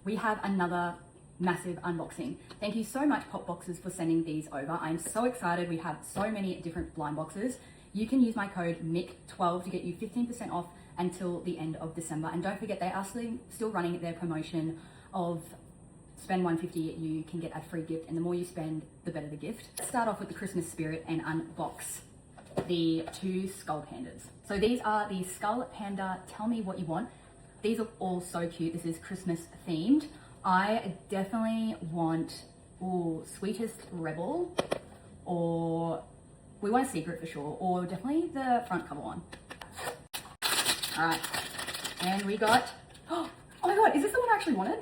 we have another massive unboxing. Thank you so much, Pop Boxes, for sending these over. I'm so excited. We have so many different blind boxes. You can use my code MIC12 to get you 15% off until the end of December. And don't forget, they are still running their promotion of spend $150, you can get a free gift, and the more you spend, the better the gift. Let's start off with the Christmas spirit and unbox the two skull pandas. So these are the Skull Panda Tell Me What You Want. These are all so cute. This is Christmas themed. I definitely want, Sweetest Rebel, or we want a secret for sure, or definitely the front cover one. All right, and we got, oh my God, is this the one I actually wanted?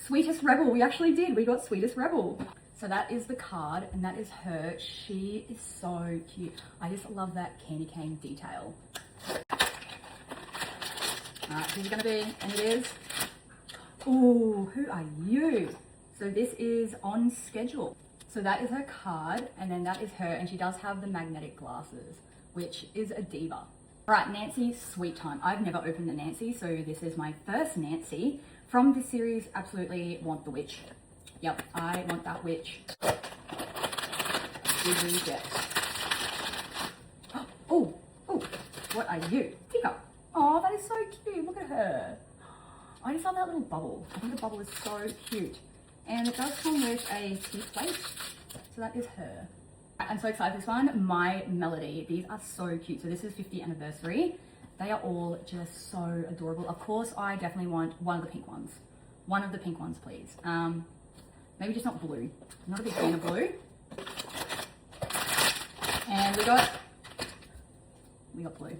Sweetest Rebel, we actually did. We got Sweetest Rebel. So that is the card, and that is her. She is so cute. I just love that candy cane detail. All right, who's it gonna be? And it is, ooh, who are you? So this is On Schedule. So that is her card, and then that is her, and she does have the magnetic glasses, which is a diva. All right, Nancy Sweet Time. I've never opened a Nancy, so this is my first Nancy from this series. Absolutely want the witch. Yep, I want that witch. Did we get? Oh, what are you? Teacup. Oh, that is so cute. Look at her. I just love that little bubble. I think the bubble is so cute. And it does come with a tea plate. So that is her. I'm so excited for this one. My Melody. These are so cute. So this is 50th anniversary. They are all just so adorable. Of course, I definitely want one of the pink ones. One of the pink ones, please. Maybe just not blue. I'm not a big fan of blue. And we got blue.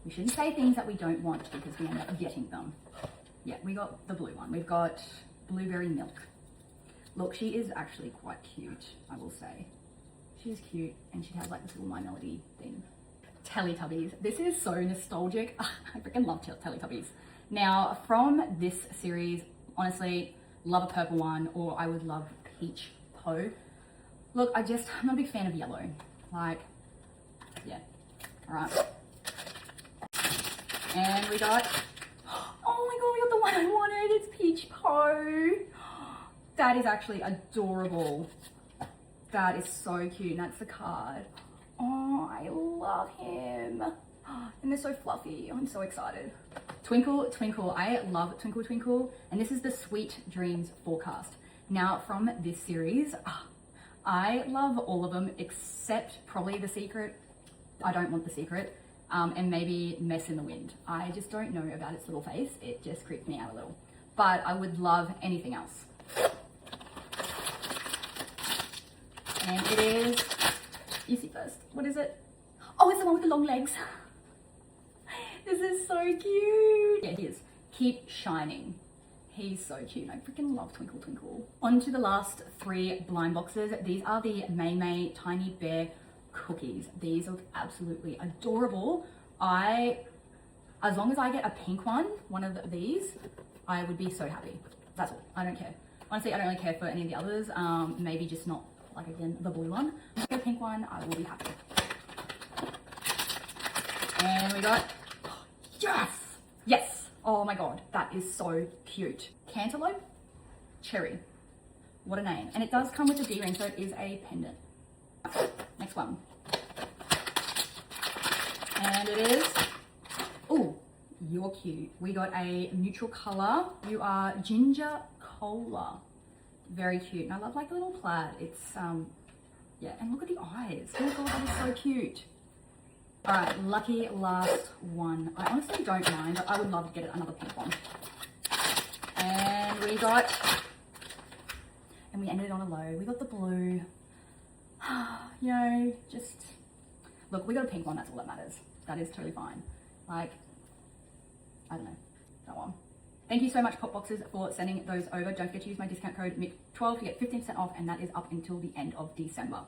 We shouldn't say things that we don't want because we end up getting them. Yeah, we got the blue one. We've got Blueberry Milk. Look, she is actually quite cute, I will say. She's cute, and she has like this little My Melody thing. Teletubbies. This is so nostalgic. I freaking love Teletubbies. Now, from this series, honestly, love a purple one, or I would love Peach Poe. Look, I'm not a big fan of yellow. Like, yeah. All right. And we got, oh my God, we got the one I wanted. It's Peach Poe. That is actually adorable. That is so cute. And that's the card. Oh, I love him. And they're so fluffy. I'm so excited. Twinkle Twinkle. I love Twinkle Twinkle. And this is the Sweet Dreams Forecast. Now, from this series, I love all of them except probably The Secret. I don't want The Secret. And maybe Mess in the Wind. I just don't know about its little face. It just creeps me out a little. But I would love anything else. And it is, you see first, what is it? Oh, it's the one with the long legs. This is so cute. Yeah, it is. Keep Shining. He's so cute. I freaking love Twinkle Twinkle. On to the last three blind boxes. These are the May May Tiny Bear cookies. These look absolutely adorable. As long as I get a pink one of these, I would be so happy. That's all. I don't care. Honestly, I don't really care for any of the others. Maybe just not, like, again, the blue one. If I get a pink one, I will be happy. And we got, yes! Yes! Oh my God, that is so cute. Cantaloupe Cherry. What a name. And it does come with a D-ring, so it is a pendant. Next one. And it is, oh, you're cute. We got a neutral color. You are Ginger Cola. Very cute. And I love like the little plaid. It's, yeah, and look at the eyes. Oh my God, that is so cute. All right, lucky last one. I honestly don't mind, but I would love to get another pink one. And we got, and we ended it on a low. We got the blue. You know, just, look, we got a pink one, that's all that matters. That is totally fine. Like, I don't know, that one. Thank you so much, Pop Boxes, for sending those over. Don't forget to use my discount code MIC12 to get 15% off, and that is up until the end of December.